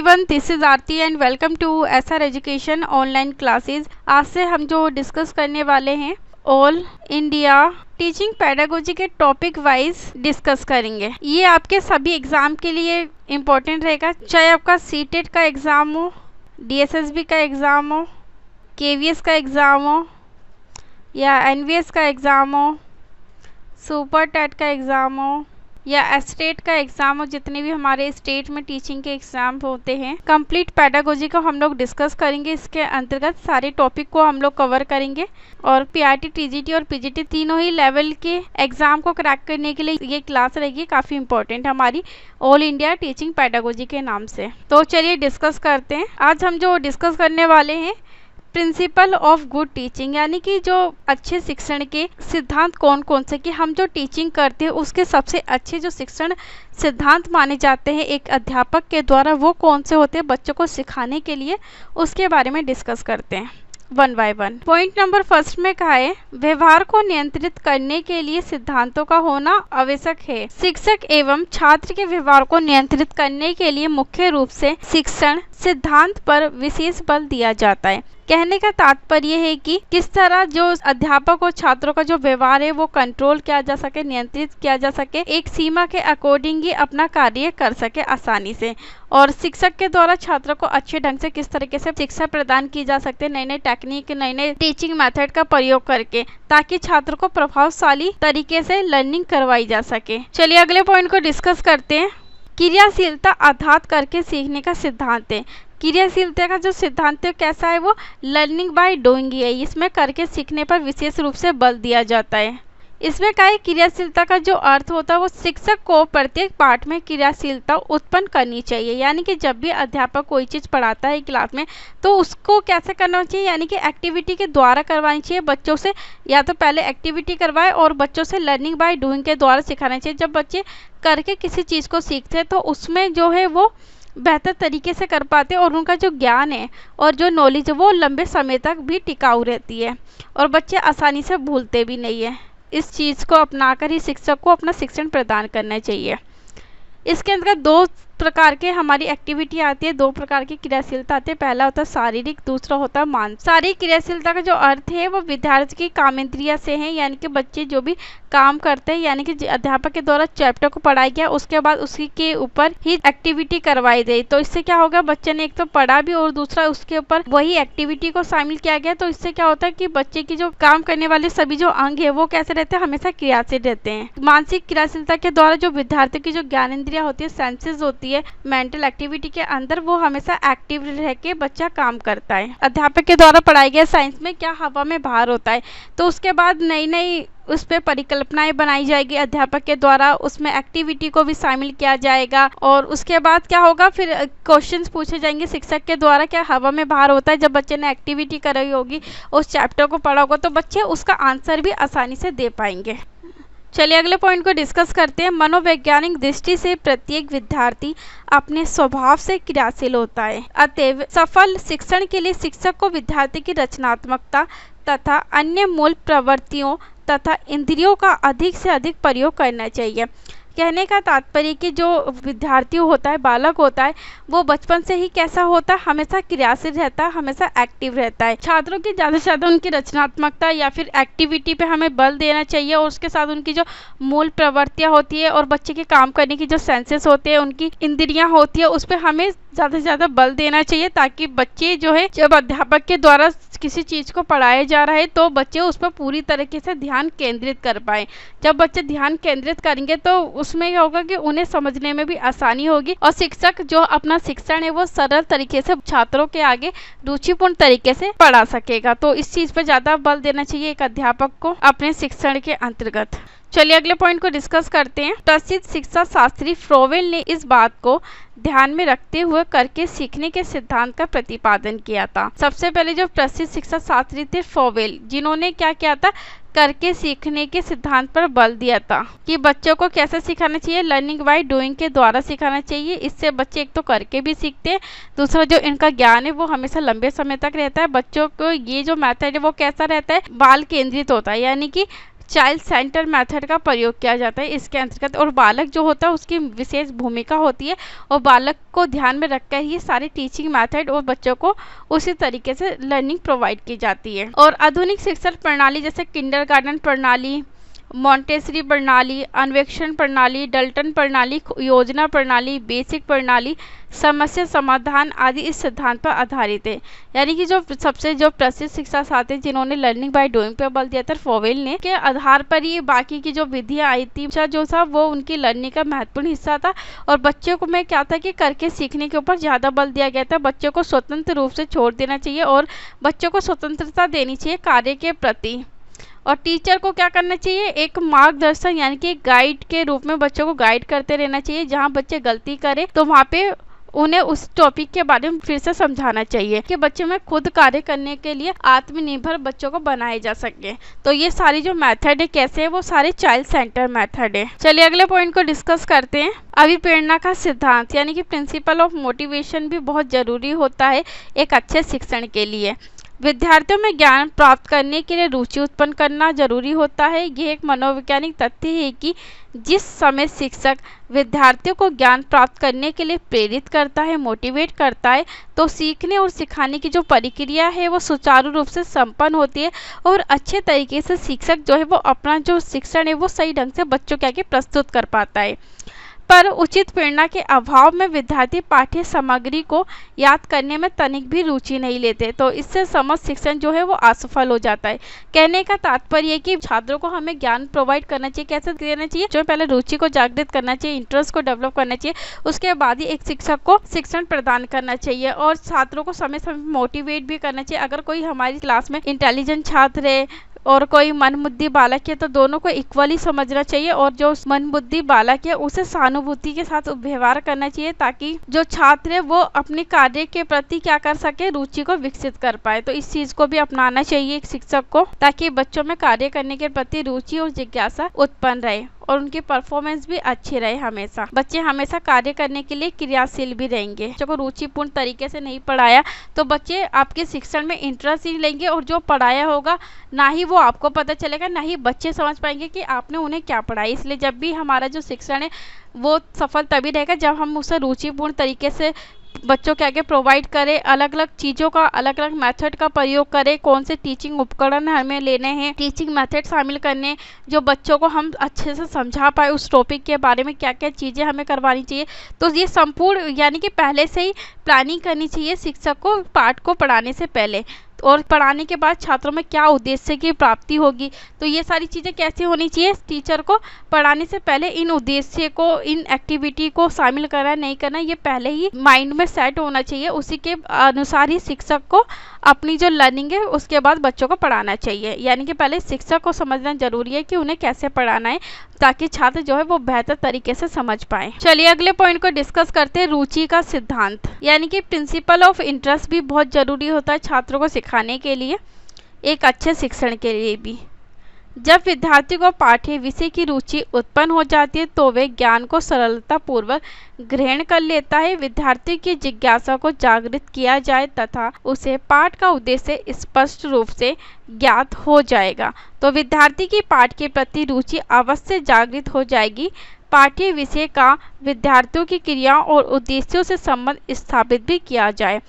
Everyone, this is Aarti and welcome to SR education online classes. आज से हम जो डिस्कस करने वाले हैं ऑल इंडिया टीचिंग पेडागोजी के टॉपिक वाइज डिस्कस करेंगे। ये आपके सभी एग्जाम के लिए इम्पोर्टेंट रहेगा, चाहे आपका सीटेट का एग्ज़ाम हो, डीएसएसबी का एग्ज़ाम हो, केवीएस का एग्ज़ाम हो या एनवीएस का एग्ज़ाम हो, सुपर टेट का एग्ज़ाम हो या एस्टेट का एग्ज़ाम हो। जितने भी हमारे स्टेट में टीचिंग के एग्ज़ाम होते हैं, कंप्लीट पेडागोजी को हम लोग डिस्कस करेंगे। इसके अंतर्गत सारे टॉपिक को हम लोग कवर करेंगे और पीआरटी, टीजीटी और पीजीटी तीनों ही लेवल के एग्ज़ाम को क्रैक करने के लिए ये क्लास रहेगी काफ़ी इंपॉर्टेंट हमारी ऑल इंडिया टीचिंग पेडागोजी के नाम से। तो चलिए डिस्कस करते हैं। आज हम जो डिस्कस करने वाले हैं प्रिंसिपल ऑफ गुड टीचिंग, यानी कि जो अच्छे शिक्षण के सिद्धांत कौन कौन से, कि हम जो टीचिंग करते हैं उसके सबसे अच्छे जो शिक्षण सिद्धांत माने जाते हैं एक अध्यापक के द्वारा, वो कौन से होते हैं बच्चों को सिखाने के लिए, उसके बारे में डिस्कस करते हैं one by one. Point number first में कहा है व्यवहार को नियंत्रित करने के लिए सिद्धांतों का होना आवश्यक है। शिक्षक एवं छात्र के व्यवहार को नियंत्रित करने के लिए मुख्य रूप से शिक्षण सिद्धांत पर विशेष बल दिया जाता है। कहने का तात्पर्य है कि किस तरह जो अध्यापक और छात्रों का जो व्यवहार है वो कंट्रोल किया जा सके, नियंत्रित किया जा सके, एक सीमा के अकॉर्डिंग ही अपना कार्य कर सके आसानी से। और शिक्षक के द्वारा छात्रों को अच्छे ढंग से किस तरीके से शिक्षा प्रदान की जा सकती है, नई नई टेक्निक, नई नई टीचिंग मेथड का प्रयोग करके, ताकि छात्र को प्रभावशाली तरीके से लर्निंग करवाई जा सके। चलिए अगले पॉइंट को डिस्कस करते हैं। क्रियाशीलता आधार करके सीखने का सिद्धांत है। क्रियाशीलता का जो सिद्धांत है कैसा है, वो लर्निंग बाय डूइंग है। इसमें करके सीखने पर विशेष रूप से बल दिया जाता है। इसमें क्या है, क्रियाशीलता का जो अर्थ होता है वो शिक्षक को प्रत्येक पाठ में क्रियाशीलता उत्पन्न करनी चाहिए। यानी कि जब भी अध्यापक कोई चीज़ पढ़ाता है क्लास में तो उसको कैसे करना चाहिए, यानी कि एक्टिविटी के द्वारा करवानी चाहिए बच्चों से। या तो पहले एक्टिविटी करवाए और बच्चों से लर्निंग बाय डूइंग के द्वारा सिखाना चाहिए। जब बच्चे करके किसी चीज़ को सीखते हैं तो उसमें जो है वो बेहतर तरीके से कर पाते हैं और उनका जो ज्ञान है और जो नॉलेज है वो लंबे समय तक भी टिकाऊ रहती है और बच्चे आसानी से भूलते भी नहीं है। इस चीज़ को अपनाकर ही शिक्षक को अपना शिक्षण प्रदान करना चाहिए। इसके अंतर्गत दो प्रकार के हमारी एक्टिविटी आती है, दो प्रकार की क्रियाशीलता आती है। पहला होता है शारीरिक, दूसरा होता है मानसिक। शारीरिक क्रियाशीलता का जो अर्थ है वो विद्यार्थी की कामेंद्रिया से है, यानी कि बच्चे जो भी काम करते हैं, यानी कि अध्यापक के द्वारा चैप्टर को पढ़ाया गया उसके बाद उसी के ऊपर ही एक्टिविटी करवाई गई। तो इससे क्या होगा, बच्चे ने एक तो पढ़ा भी और दूसरा उसके ऊपर वही एक्टिविटी को शामिल किया गया। तो इससे क्या होता है कि बच्चे की जो काम करने वाले सभी जो अंग है वो कैसे रहते हैं, हमेशा क्रियाशील रहते हैं। मानसिक क्रियाशीलता के द्वारा जो विद्यार्थी की जो ज्ञानेंद्रिया होती है, सेंसेस होती है, मेंटल एक्टिविटी के अंदर वो हमेशा एक्टिव रह के बच्चा काम करता है। अध्यापक के द्वारा पढ़ाई गया साइंस में क्या हवा में भार होता है, तो उसके बाद नई नई उस पर परिकल्पनाएं बनाई जाएगी अध्यापक के द्वारा, उसमें एक्टिविटी को भी शामिल किया जाएगा। और उसके बाद क्या होगा, फिर क्वेश्चंस पूछे जाएंगे शिक्षक के द्वारा क्या हवा में भार होता है। जब बच्चे ने एक्टिविटी करी होगी, उस चैप्टर को पढ़ा होगा, तो बच्चे उसका आंसर भी आसानी से दे पाएंगे। चलिए अगले पॉइंट को डिस्कस करते हैं। मनोवैज्ञानिक दृष्टि से प्रत्येक विद्यार्थी अपने स्वभाव से क्रियाशील होता है। अतएव सफल शिक्षण के लिए शिक्षक को विद्यार्थी की रचनात्मकता तथा अन्य मूल प्रवृत्तियों तथा इंद्रियों का अधिक से अधिक प्रयोग करना चाहिए। कहने का तात्पर्य कि जो विद्यार्थी होता है, बालक होता है, वो बचपन से ही कैसा होता है, हमेशा क्रियाशील रहता है, हमेशा एक्टिव रहता है। छात्रों की ज़्यादा से ज़्यादा उनकी रचनात्मकता या फिर एक्टिविटी पे हमें बल देना चाहिए और उसके साथ उनकी जो मूल प्रवृत्तियाँ होती है और बच्चे के काम करने की जो सेंसेस होते हैं, उनकी इंद्रियाँ होती है, उस पर हमें ज़्यादा से ज़्यादा बल देना चाहिए, ताकि बच्चे जो है जब अध्यापक के द्वारा किसी चीज़ को पढ़ाया जा रहा है तो बच्चे उस पर पूरी तरीके से ध्यान केंद्रित कर पाए। जब बच्चे ध्यान केंद्रित करेंगे तो उसमें क्या होगा कि उन्हें समझने में भी आसानी होगी और शिक्षक जो अपना शिक्षण है वो सरल तरीके से छात्रों के आगे रुचिपूर्ण तरीके से पढ़ा सकेगा। तो इस चीज़ पर ज़्यादा बल देना चाहिए एक अध्यापक को अपने शिक्षण के अंतर्गत। चलिए अगले पॉइंट को डिस्कस करते हैं। प्रसिद्ध शिक्षा शास्त्री फ्रोवेल ने इस बात को ध्यान में रखते हुए करके सीखने के सिद्धांत का प्रतिपादन किया था। सबसे पहले जो प्रसिद्ध शिक्षा शास्त्री थे फ्रोवेल, जिन्होंने क्या किया था, करके सीखने के सिद्धांत पर बल दिया था कि बच्चों को कैसे सिखाना चाहिए, लर्निंग बाय डूइंग के द्वारा सिखाना चाहिए। इससे बच्चे एक तो करके भी सीखते हैं, दूसरा जो इनका ज्ञान है वो हमेशा लंबे समय तक रहता है। बच्चों को ये जो मेथड है वो कैसा रहता है, बाल केंद्रित होता है, यानी कि चाइल्ड सेंटर मेथड का प्रयोग किया जाता है इसके अंतर्गत। और बालक जो होता है उसकी विशेष भूमिका होती है और बालक को ध्यान में रखकर ही सारे टीचिंग मेथड और बच्चों को उसी तरीके से लर्निंग प्रोवाइड की जाती है। और आधुनिक शिक्षण प्रणाली जैसे किंडरगार्टन प्रणाली, मॉन्टेसरी प्रणाली, अन्वेषण प्रणाली, डल्टन प्रणाली, योजना प्रणाली, बेसिक प्रणाली, समस्या समाधान आदि इस सिद्धांत पर आधारित है। यानी कि जो सबसे प्रसिद्ध शिक्षा शास्त्री जिन्होंने लर्निंग बाय डूइंग पर बल दिया था फोवेल ने, के आधार पर ही बाकी की जो विधियां आई थी जो था वो उनकी लर्निंग का महत्वपूर्ण हिस्सा था। और बच्चों को में क्या था कि करके सीखने के ऊपर ज़्यादा बल दिया गया था। बच्चों को स्वतंत्र रूप से छोड़ देना चाहिए और बच्चों को स्वतंत्रता देनी चाहिए कार्य के प्रति। और टीचर को क्या करना चाहिए, एक मार्गदर्शन यानी कि गाइड के रूप में बच्चों को गाइड करते रहना चाहिए। जहां बच्चे गलती करें तो वहां पे उन्हें उस टॉपिक के बारे में फिर से समझाना चाहिए कि बच्चे में खुद कार्य करने के लिए आत्मनिर्भर बच्चों को बनाए जा सके। तो ये सारी जो मेथड है कैसे है, वो सारे चाइल्ड सेंटर मेथड है। चलिए अगले पॉइंट को डिस्कस करते हैं। अभिप्रेरणा का सिद्धांत यानी कि प्रिंसिपल ऑफ मोटिवेशन भी बहुत जरूरी होता है एक अच्छे शिक्षण के लिए। विद्यार्थियों में ज्ञान प्राप्त करने के लिए रुचि उत्पन्न करना जरूरी होता है। यह एक मनोवैज्ञानिक तथ्य है कि जिस समय शिक्षक विद्यार्थियों को ज्ञान प्राप्त करने के लिए प्रेरित करता है, मोटिवेट करता है, तो सीखने और सिखाने की जो प्रक्रिया है वो सुचारू रूप से संपन्न होती है और अच्छे तरीके से शिक्षक जो है वो अपना जो शिक्षण है वो सही ढंग से बच्चों के आगे प्रस्तुत कर पाता है। पर उचित प्रेरणा के अभाव में विद्यार्थी पाठ्य सामग्री को याद करने में तनिक भी रुचि नहीं लेते, तो इससे समस्त शिक्षण जो है वो असफल हो जाता है। कहने का तात्पर्य है कि छात्रों को हमें ज्ञान प्रोवाइड करना चाहिए। कैसे देना चाहिए, जो पहले रुचि को जागृत करना चाहिए, इंटरेस्ट को डेवलप करना चाहिए, उसके बाद ही एक शिक्षक को शिक्षण प्रदान करना चाहिए और छात्रों को समय समय मोटिवेट भी करना चाहिए। अगर कोई हमारी क्लास में इंटेलिजेंट छात्र है और कोई मनबुद्धि बालक है तो दोनों को इक्वली समझना चाहिए और जो मनबुद्धि बालक है उसे सहानुभूति के साथ व्यवहार करना चाहिए ताकि जो छात्र है वो अपने कार्य के प्रति क्या कर सके, रुचि को विकसित कर पाए। तो इस चीज को भी अपनाना चाहिए एक शिक्षक को ताकि बच्चों में कार्य करने के प्रति रुचि और जिज्ञासा उत्पन्न रहे और उनकी परफॉर्मेंस भी अच्छी रहे। हमेशा बच्चे हमेशा कार्य करने के लिए क्रियाशील भी रहेंगे। बच्चों को रुचिपूर्ण तरीके से नहीं पढ़ाया तो बच्चे आपके शिक्षण में इंटरेस्ट ही लेंगे और जो पढ़ाया होगा ना ही वो आपको पता चलेगा, ना ही बच्चे समझ पाएंगे कि आपने उन्हें क्या पढ़ाया। इसलिए जब भी हमारा जो शिक्षण है वो सफल तभी रहेगा जब हम उसे रुचिपूर्ण तरीके से बच्चों के आगे प्रोवाइड करें, अलग अलग चीज़ों का अलग अलग मेथड का प्रयोग करें, कौन से टीचिंग उपकरण हमें लेने हैं, टीचिंग मेथड शामिल करने जो बच्चों को हम अच्छे से समझा पाए, उस टॉपिक के बारे में क्या क्या चीज़ें हमें करवानी चाहिए। तो ये संपूर्ण यानी कि पहले से ही प्लानिंग करनी चाहिए शिक्षक को पाठ को पढ़ाने से पहले और पढ़ाने के बाद छात्रों में क्या उद्देश्य की प्राप्ति होगी। तो ये सारी चीज़ें कैसी होनी चाहिए, टीचर को पढ़ाने से पहले इन उद्देश्य को, इन एक्टिविटी को शामिल करना नहीं करना ये पहले ही माइंड में सेट होना चाहिए। उसी के अनुसार ही शिक्षक को अपनी जो लर्निंग है उसके बाद बच्चों को पढ़ाना चाहिए। यानी कि पहले शिक्षक को समझना जरूरी है कि उन्हें कैसे पढ़ाना है ताकि छात्र जो है वो बेहतर तरीके से समझ पाए। चलिए अगले पॉइंट को डिस्कस करते हैं, रुचि का सिद्धांत यानी कि प्रिंसिपल ऑफ इंटरेस्ट भी बहुत जरूरी होता है छात्रों को सिखाने के लिए, एक अच्छे शिक्षण के लिए भी। जब विद्यार्थी को पाठ्य विषय की रुचि उत्पन्न हो जाती है तो वे ज्ञान को सरलतापूर्वक ग्रहण कर लेता है। विद्यार्थी की जिज्ञासा को जागृत किया जाए तथा उसे पाठ का उद्देश्य स्पष्ट रूप से ज्ञात हो जाएगा तो विद्यार्थी की पाठ के प्रति रुचि अवश्य जागृत हो जाएगी। पाठ्य विषय का विद्यार्थियों की क्रियाओं और उद्देश्यों से संबंध स्थापित भी किया जाए।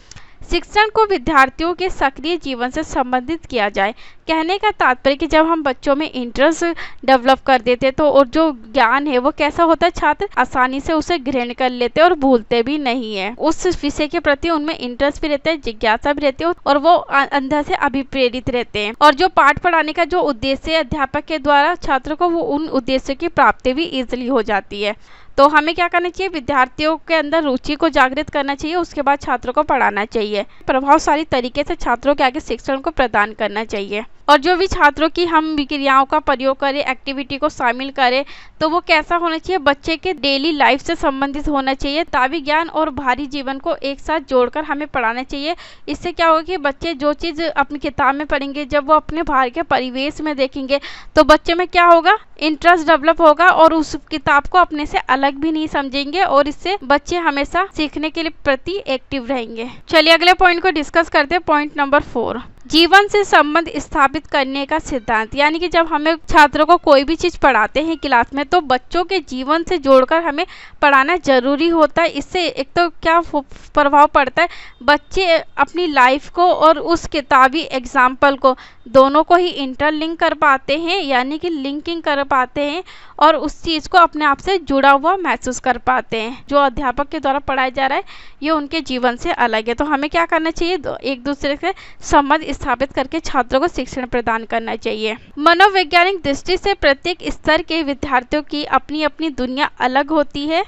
शिक्षण को विद्यार्थियों के सक्रिय जीवन से संबंधित किया जाए। कहने का तात्पर्य कि जब हम बच्चों में इंटरेस्ट डेवलप कर देते तो और जो ज्ञान है वो कैसा होता है, छात्र आसानी से उसे ग्रहण कर लेते और भूलते भी नहीं है। उस विषय के प्रति उनमें इंटरेस्ट भी रहता है, जिज्ञासा भी रहती है और वो अंदर से अभिप्रेरित रहते हैं। और जो पाठ पढ़ाने का जो उद्देश्य है अध्यापक के द्वारा छात्रों को वो उन उद्देश्यों की प्राप्ति भी इजिली हो जाती है। तो हमें क्या करना चाहिए, विद्यार्थियों के अंदर रुचि को जागृत करना चाहिए, उसके बाद छात्रों को पढ़ाना चाहिए, प्रभावशाली तरीके से छात्रों के आगे शिक्षण को प्रदान करना चाहिए। और जो भी छात्रों की हम क्रियाओं का प्रयोग करें, एक्टिविटी को शामिल करें तो वो कैसा होना चाहिए, बच्चे के डेली लाइफ से संबंधित होना चाहिए। तावी ज्ञान और भारी जीवन को एक साथ जोड़कर हमें पढ़ाना चाहिए। इससे क्या होगा कि बच्चे जो चीज़ अपनी किताब में पढ़ेंगे जब वो अपने बाहर के परिवेश में देखेंगे तो बच्चे में क्या होगा, इंटरेस्ट डेवलप होगा और उस किताब को अपने से अलग भी नहीं समझेंगे और इससे बच्चे हमेशा सीखने के लिए प्रति एक्टिव रहेंगे। चलिए अगले पॉइंट को डिस्कस करते हैं, पॉइंट नंबर 4। जीवन से संबंध स्थापित करने का सिद्धांत, यानी कि जब हमें छात्रों को कोई भी चीज़ पढ़ाते हैं क्लास में तो बच्चों के जीवन से जोड़कर हमें पढ़ाना जरूरी होता है। इससे एक तो क्या प्रभाव पड़ता है, बच्चे अपनी लाइफ को और उस किताबी एग्जाम्पल को दोनों को ही इंटरलिंक कर पाते हैं, यानी कि लिंकिंग कर पाते हैं और उस चीज़ को अपने आप से जुड़ा हुआ महसूस कर पाते हैं। जो अध्यापक के द्वारा पढ़ाया जा रहा है ये उनके जीवन से अलग है। तो हमें क्या करना चाहिए, एक दूसरे से संबंध स्थापित करके छात्रों को शिक्षण प्रदान करना चाहिए। मनोवैज्ञानिक दृष्टि से प्रत्येक स्तर के विद्यार्थियों की अपनी अपनी दुनिया अलग होती है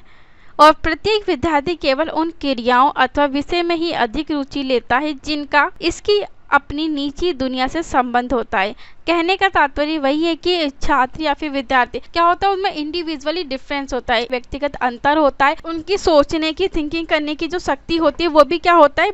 और प्रत्येक विद्यार्थी केवल उन क्रियाओं अथवा विषय में ही अधिक रुचि लेता है जिनका इसकी अपनी निजी दुनिया से संबंध होता है। कहने का तात्पर्य वही है कि छात्र या फिर विद्यार्थी क्या होता है, उनमें इंडिविजुअली डिफरेंस होता है, व्यक्तिगत अंतर होता है। उनकी सोचने की, थिंकिंग करने की जो शक्ति होती है वो भी क्या होता है,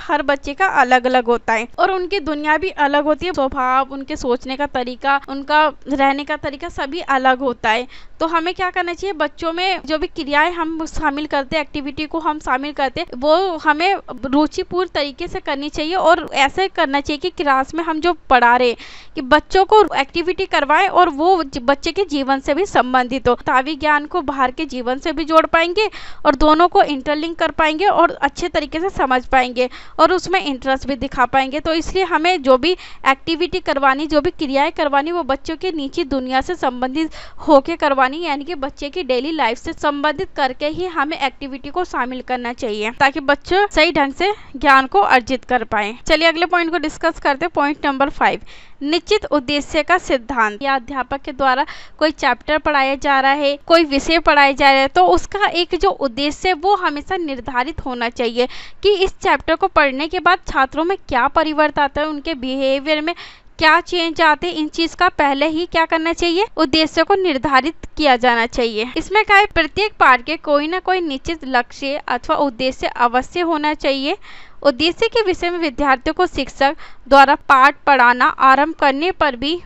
हर बच्चे का अलग अलग होता है और उनकी दुनिया भी अलग होती है। स्वभाव, उनके सोचने का तरीका, उनका रहने का तरीका सभी अलग होता है। तो हमें क्या करना चाहिए, बच्चों में जो भी क्रियाएं हम शामिल करते हैं, एक्टिविटी को हम शामिल करते हैं, वो हमें रुचिपूर्ण तरीके से करनी चाहिए और ऐसे करना चाहिए कि क्लास में हम जो पढ़ा रहे कि बच्चों को एक्टिविटी करवाएं और वो बच्चे के जीवन से भी संबंधित हो। किताबी ज्ञान को बाहर के जीवन से भी जोड़ पाएंगे और दोनों को इंटरलिंक कर पाएंगे और अच्छे तरीके से समझ पाएंगे और उसमें इंटरेस्ट भी दिखा पाएंगे। तो इसलिए हमें जो भी एक्टिविटी करवानी, जो भी क्रियाएं करवानी, वो बच्चों के निजी दुनिया से संबंधित होकर करवानी, यानी कि बच्चे की डेली लाइफ से संबंधित करके ही हमें एक्टिविटी को शामिल करना चाहिए ताकि बच्चे सही ढंग से ज्ञान को अर्जित कर पाए। चलिए अगले पॉइंट को डिस्कस करते हैं। पॉइंट नंबर 5, निश्चित उद्देश्य का सिद्धांत। या अध्यापक के द्वारा कोई चैप्टर पढ़ाया जा रहा है, कोई विषय पढ़ाया जा रहा है, तो उसका एक जो उद्देश्य है वो हमेशा निर्धारित होना चाहिए कि इस चैप्टर को पढ़ने के बाद छात्रों में क्या परिवर्तन आता है, उनके बिहेवियर में क्या चेंज आते हैं। इन चीज का पहले ही क्या करना चाहिए, उद्देश्य को निर्धारित किया जाना चाहिए। इसमें क्या है, प्रत्येक पाठ के कोई ना कोई निश्चित लक्ष्य अथवा उद्देश्य अवश्य होना चाहिए। उद्देश्य के विषय में विद्यार्थियों को शिक्षक द्वारा पाठ पढ़ाना आरंभ करने पर भी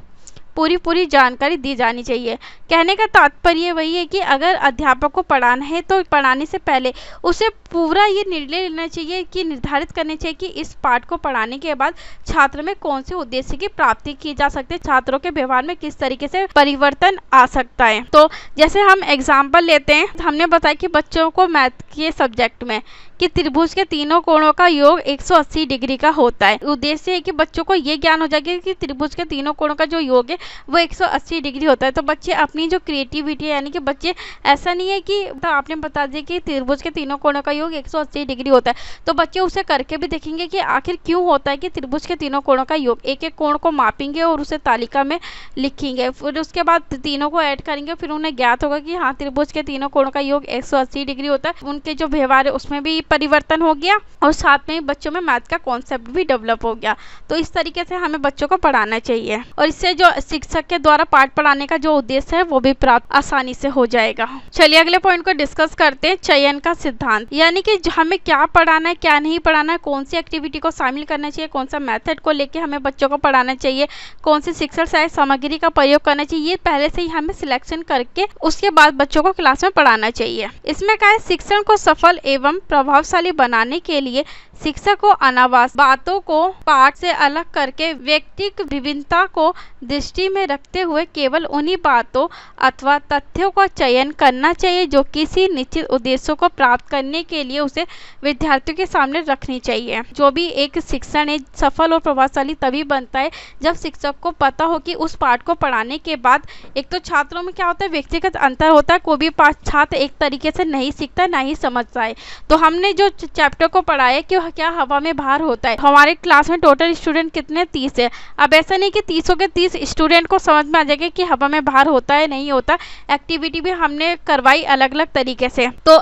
पूरी जानकारी दी जानी चाहिए। कहने का तात्पर्य वही है कि अगर अध्यापक को पढ़ाना है तो पढ़ाने से पहले उसे पूरा ये निर्णय लेना चाहिए कि निर्धारित करने चाहिए कि इस पाठ को पढ़ाने के बाद छात्र में कौन से उद्देश्य की प्राप्ति की जा सकती है, छात्रों के व्यवहार में किस तरीके से परिवर्तन आ सकता है। तो जैसे हम एग्जाम्पल लेते हैं, हमने बताया कि बच्चों को मैथ के सब्जेक्ट में कि त्रिभुज के तीनों कोणों का योग 180 डिग्री का होता है। उद्देश्य है कि बच्चों को ये ज्ञान हो जाएगा कि त्रिभुज के तीनों कोणों का जो योग है वो 180 डिग्री होता है। तो बच्चे अपनी जो क्रिएटिविटी है, यानी कि बच्चे ऐसा नहीं है कि तो आपने बता दिया कि त्रिभुज के तीनों कोणों का योग 180 डिग्री होता है, तो बच्चे उसे करके भी देखेंगे कि आखिर क्यों होता है कि त्रिभुज के तीनों कोणों का योग, एक एक कोण को मापेंगे और उसे तालिका में लिखेंगे। फिर उसके बाद तीनों को ऐड करेंगे, फिर उन्हें ज्ञात होगा कि हाँ त्रिभुज के तीनों कोणों का योग 180 डिग्री होता है। उनके जो व्यवहार है उसमें भी परिवर्तन हो गया और साथ में बच्चों में मैथ का कॉन्सेप्ट भी डेवलप हो गया। तो इस तरीके से हमें बच्चों को पढ़ाना चाहिए और इससे जो शिक्षक के द्वारा पाठ पढ़ाने का जो उद्देश्य है वो भी प्राप्त आसानी से हो जाएगा। चलिए अगले पॉइंट को डिस्कस करते हैं, चयन का सिद्धांत। यानी कि हमें क्या पढ़ाना है, क्या नहीं पढ़ाना है, कौन सी एक्टिविटी को शामिल करना चाहिए, कौन सा मेथड को लेके हमें बच्चों को पढ़ाना चाहिए, कौन सी शिक्षण सहायक सामग्री का प्रयोग करना चाहिए, ये पहले से ही हमें सिलेक्शन करके उसके बाद बच्चों को क्लास में पढ़ाना चाहिए। इसमें क्या है, शिक्षण को सफल एवं प्रभावशाली बनाने के लिए शिक्षक को अनावश्यक बातों को पाठ से अलग करके व्यक्तिगत विभिन्नता को दृष्टि में रखते हुए केवल उन्हीं बातों अथवा तथ्यों का चयन करना चाहिए जो किसी निश्चित उद्देश्य को प्राप्त करने के लिए उसे विद्यार्थियों के सामने रखनी चाहिए। जो भी एक शिक्षण है सफल और प्रभावशाली तभी बनता है जब शिक्षक को पता हो कि उस पाठ को पढ़ाने के बाद एक तो छात्रों में क्या होता है, व्यक्तिगत अंतर होता है, कोई भी छात्र एक तरीके से नहीं सीखता, ना ही समझता है। तो हमने जो चैप्टर को पढ़ाया कि क्या हवा में भार होता है, हमारे क्लास में टोटल स्टूडेंट कितने 30 है। अब ऐसा नहीं कि 30 के 30 स्टूडेंट को समझ में आ जाएगा कि हवा में भार होता है नहीं होता। एक्टिविटी भी हमने करवाई अलग अलग तरीके से, तो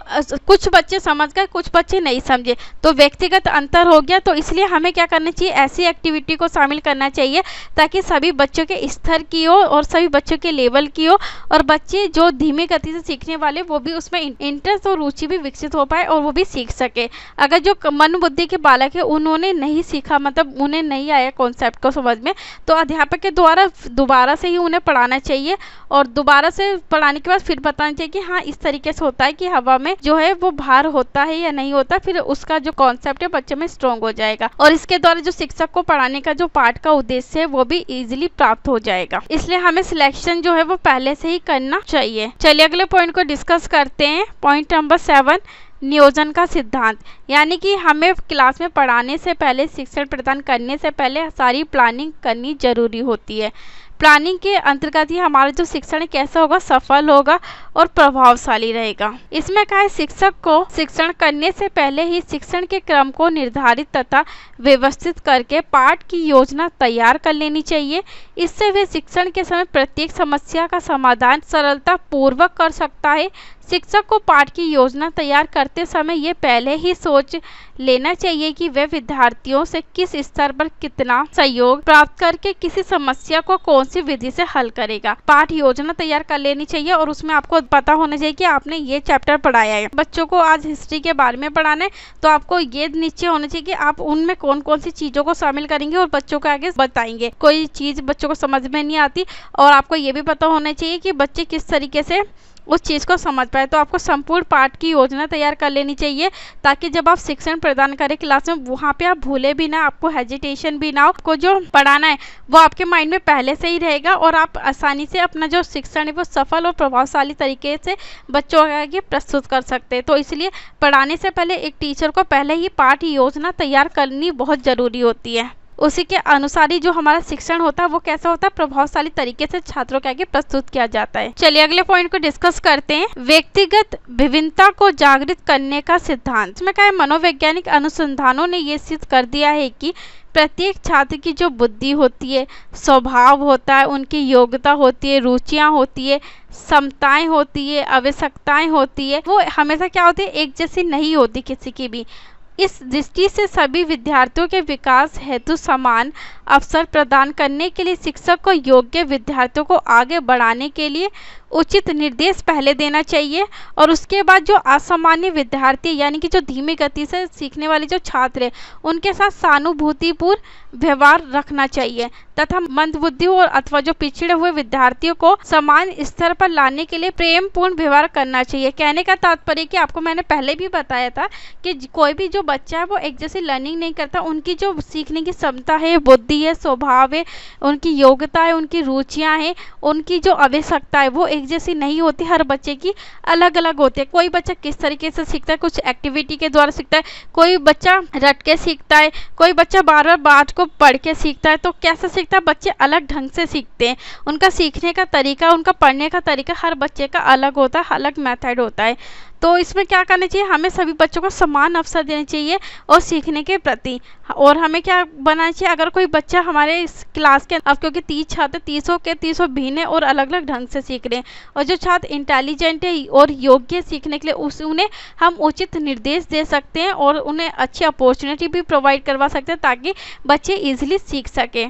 कुछ बच्चे समझ गए, कुछ बच्चे नहीं समझे, तो व्यक्तिगत अंतर हो गया। तो इसलिए हमें क्या करना चाहिए, ऐसी एक्टिविटी को शामिल करना चाहिए ताकि सभी बच्चों के स्तर की हो और सभी बच्चों के लेवल की हो और बच्चे जो धीमी गति से सीखने वाले वो भी उसमें इंटरेस्ट और रुचि भी विकसित हो पाए और वो भी सीख सके। अगर जो मन बुद्धि के बालक है उन्होंने नहीं सीखा, मतलब उन्हें नहीं आया कॉन्सेप्ट को समझ में, तो अध्यापक के द्वारा दोबारा से ही उन्हें पढ़ाना चाहिए और दोबारा से पढ़ाने के बाद फिर बताना चाहिए कि हाँ इस तरीके से होता है कि हवा में जो है वो भार होता है या नहीं होता, फिर उसका जो कॉन्सेप्ट है बच्चे में स्ट्रॉन्ग हो जाएगा और इसके द्वारा जो शिक्षक को पढ़ाने का जो पाठ का उद्देश्य है वो भी इजीली प्राप्त हो जाएगा। इसलिए हमें सिलेक्शन जो है वो पहले से ही करना चाहिए। चलिए अगले पॉइंट को डिस्कस करते हैं। पॉइंट नंबर 7, नियोजन का सिद्धांत, यानी कि हमें क्लास में पढ़ाने से पहले, शिक्षण प्रदान करने से पहले सारी प्लानिंग करनी जरूरी होती है। प्लानिंग के अंतर्गत ही हमारा जो शिक्षण है कैसा होगा, सफल होगा और प्रभावशाली रहेगा। इसमें क्या है, शिक्षक को शिक्षण करने से पहले ही शिक्षण के क्रम को निर्धारित तथा व्यवस्थित करके पाठ की योजना तैयार कर लेनी चाहिए। इससे वे शिक्षण के समय प्रत्येक समस्या का समाधान सरलता पूर्वक कर सकता है। शिक्षक को पाठ की योजना तैयार करते समय ये पहले ही सोच लेना चाहिए कि वह विद्यार्थियों से किस स्तर पर कितना सहयोग प्राप्त करके किसी समस्या को कौन सी विधि से हल करेगा। पाठ योजना तैयार कर लेनी चाहिए और उसमें आपको पता होना चाहिए कि आपने ये चैप्टर पढ़ाया है। बच्चों को आज हिस्ट्री के बारे में पढ़ाना है तो आपको ये निश्चय होना चाहिए कि आप उनमें कौन कौन सी चीज़ों को शामिल करेंगे और बच्चों को आगे बताएंगे। कोई चीज़ बच्चों को समझ में नहीं आती और आपको ये भी पता होना चाहिए कि बच्चे किस तरीके से उस चीज़ को समझ पाए, तो आपको संपूर्ण पाठ की योजना तैयार कर लेनी चाहिए ताकि जब आप शिक्षण प्रदान करें क्लास में वहाँ पे आप भूले भी ना, आपको हेजिटेशन भी ना हो। आपको जो पढ़ाना है वो आपके माइंड में पहले से ही रहेगा और आप आसानी से अपना जो शिक्षण है वो सफल और प्रभावशाली तरीके से बच्चों के आगे प्रस्तुत कर सकते हैं। तो इसलिए पढ़ाने से पहले एक टीचर को पहले ही पाठ योजना तैयार करनी बहुत ज़रूरी होती है। उसी के अनुसार ही जो हमारा शिक्षण होता है वो कैसा होता है, प्रभावशाली तरीके से छात्रों के आगे प्रस्तुत किया जाता है। चलिए अगले पॉइंट को डिस्कस करते हैं। व्यक्तिगत विभिन्नता को जागृत करने का सिद्धांत। इसमें क्या है, मनोवैज्ञानिक अनुसंधानों ने ये सिद्ध कर दिया है कि प्रत्येक छात्र की जो बुद्धि होती है, स्वभाव होता है, उनकी योग्यता होती है, रुचियाँ होती है, क्षमताएं होती है, आवश्यकताएं होती है, वो हमेशा क्या होती है, एक जैसी नहीं होती किसी की भी। इस दृष्टि से सभी विद्यार्थियों के विकास हेतु समान अवसर प्रदान करने के लिए शिक्षक को योग्य विद्यार्थियों को आगे बढ़ाने के लिए उचित निर्देश पहले देना चाहिए और उसके बाद जो असामान्य विद्यार्थी यानी कि जो धीमी गति से सीखने वाले जो छात्र हैं उनके साथ सहानुभूतिपूर्ण व्यवहार रखना चाहिए तथा मंदबुद्धि और अथवा जो पिछड़े हुए विद्यार्थियों को समान स्तर पर लाने के लिए प्रेमपूर्ण व्यवहार करना चाहिए। कहने का तात्पर्य कि आपको मैंने पहले भी बताया था कि कोई भी जो बच्चा है वो एक जैसी लर्निंग नहीं करता, उनकी जो सीखने की क्षमता है, बुद्धि है, स्वभाव है, उनकी योग्यता है, उनकी रुचियाँ हैं, उनकी जो आवश्यकता है वो एक जैसी नहीं होती, हर बच्चे की अलग अलग होती है। कोई बच्चा किस तरीके से सीखता है, कुछ एक्टिविटी के द्वारा सीखता है, कोई बच्चा रट के सीखता है, कोई बच्चा बार बार बात को पढ़ के सीखता है। तो कैसे सीखता है, बच्चे अलग ढंग से सीखते हैं, उनका सीखने का तरीका, उनका पढ़ने का तरीका हर बच्चे का अलग होता है, अलग मेथड होता है। तो इसमें क्या करना चाहिए, हमें सभी बच्चों को समान अवसर देने चाहिए और सीखने के प्रति। और हमें क्या बनाना चाहिए, अगर कोई बच्चा हमारे इस क्लास के अब क्योंकि 30 छात्र 30 के 30 भिन्न है और अलग अलग ढंग से सीख रहे हैं और जो छात्र इंटेलिजेंट है और योग्य सीखने के लिए उन्हें हम उचित निर्देश दे सकते हैं और उन्हें अच्छी अपॉर्चुनिटी भी प्रोवाइड करवा सकते हैं ताकि बच्चे ईजिली सीख सकें।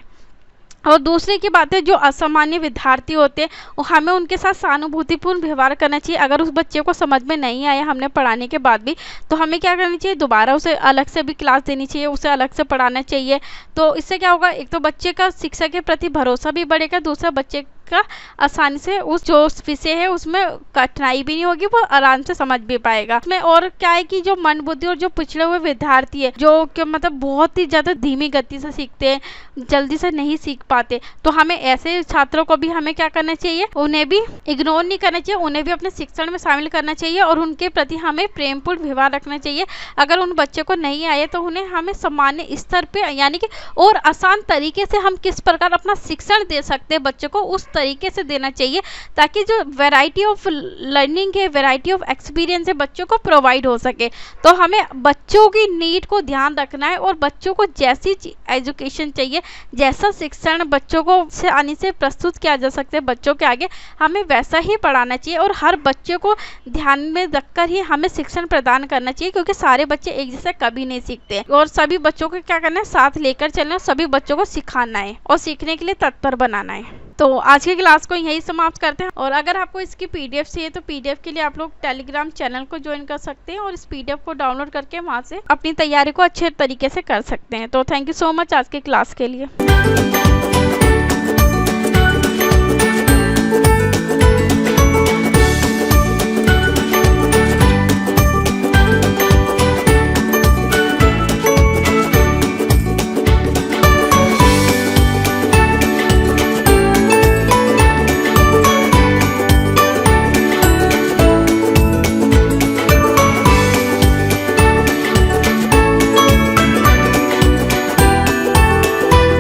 और दूसरे की बात है, जो असामान्य विद्यार्थी होते हैं हमें उनके साथ सहानुभूतिपूर्ण व्यवहार करना चाहिए। अगर उस बच्चे को समझ में नहीं आया हमने पढ़ाने के बाद भी तो हमें क्या करना चाहिए, दोबारा उसे अलग से भी क्लास देनी चाहिए, उसे अलग से पढ़ाना चाहिए। तो इससे क्या होगा, एक तो बच्चे का शिक्षा के प्रति भरोसा भी बढ़ेगा, दूसरा बच्चे का आसानी से उस जो विषय है उसमें कठिनाई भी नहीं होगी, वो आराम से समझ भी पाएगा। इसमें और क्या है कि जो मंदबुद्धि और जो पिछड़े हुए विद्यार्थी है जो कि मतलब बहुत ही ज़्यादा धीमी गति से सीखते हैं, जल्दी से नहीं सीख पाते, तो हमें ऐसे छात्रों को भी हमें क्या करना चाहिए, उन्हें भी इग्नोर नहीं करना चाहिए, उन्हें भी अपने शिक्षण में शामिल करना चाहिए और उनके प्रति हमें प्रेमपूर्ण व्यवहार रखना चाहिए। अगर उन बच्चे को नहीं आए तो उन्हें हमें सामान्य स्तर पे यानी कि और आसान तरीके से हम किस प्रकार अपना शिक्षण दे सकते हैं बच्चों को उस तरीके से देना चाहिए ताकि जो वैरायटी ऑफ लर्निंग है, वैरायटी ऑफ एक्सपीरियंस है बच्चों को प्रोवाइड हो सके। तो हमें बच्चों की नीड को ध्यान रखना है और बच्चों को जैसी एजुकेशन चाहिए, जैसा शिक्षण बच्चों को आसानी से प्रस्तुत किया जा सकता है बच्चों के आगे, हमें वैसा ही पढ़ाना चाहिए और हर बच्चे को ध्यान में रखकर ही हमें शिक्षण प्रदान करना चाहिए क्योंकि सारे बच्चे एक जैसे कभी नहीं सीखते और सभी बच्चों को क्या करना है, साथ लेकर चलना, सभी बच्चों को सिखाना है और सीखने के लिए तत्पर बनाना है। तो आज की क्लास को यही समाप्त करते हैं, और अगर आपको इसकी पीडीएफ चाहिए तो पीडीएफ के लिए आप लोग टेलीग्राम चैनल को ज्वाइन कर सकते हैं और इस पीडीएफ को डाउनलोड करके वहाँ से अपनी तैयारी को अच्छे तरीके से कर सकते हैं। तो थैंक यू सो मच आज की क्लास के लिए।